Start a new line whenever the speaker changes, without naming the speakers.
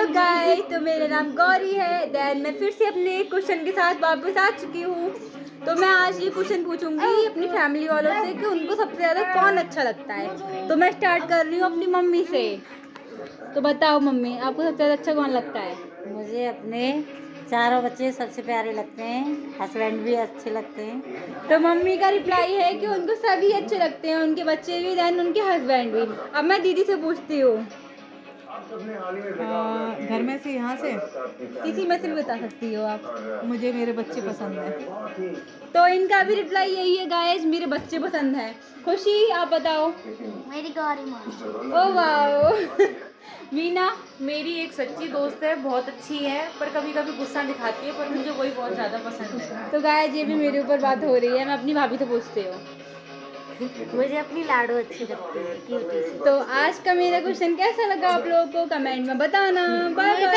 Hello guys, तो मेरा नाम गौरी है। देन मैं फिर से अपने क्वेश्चन के साथ वापस आ चुकी हूँ। तो मैं आज ये क्वेश्चन पूछूंगी अपनी फैमिली वालों से कि उनको सबसे ज़्यादा कौन अच्छा लगता है। तो मैं स्टार्ट कर रही हूँ अपनी मम्मी से। तो बताओ मम्मी, आपको सबसे ज़्यादा अच्छा कौन लगता है?
मुझे अपने चारों बच्चे सबसे प्यारे लगते हैं, हस्बैंड भी अच्छे लगते हैं।
तो मम्मी का रिप्लाई है कि उनको सभी अच्छे लगते हैं, उनके बच्चे भी देन उनके हस्बैंड भी। अब मैं दीदी से पूछती हूँ।
घर में से यहाँ से
किसी में से भी बता सकती हो आप।
मुझे मेरे बच्चे पसंद है।
तो इनका भी रिप्लाई यही है गाइस, मेरे बच्चे पसंद हैं। खुशी, आप बताओ।
मेरी गौरी माँ।
Oh wow. मीना।
मेरी एक सच्ची दोस्त है, बहुत अच्छी है, पर कभी कभी गुस्सा दिखाती है, पर मुझे वही बहुत ज़्यादा पसंद है।
तो गाइस ये भी मेरे ऊपर बात हो रही है, मैं अपनी भाभी से पूछती हूँ।
मुझे अपनी लाडू अच्छी लगती है, क्यूटी सी।
तो आज का मेरा क्वेश्चन कैसा लगा आप लोगों को कमेंट में बताना। Bye bye.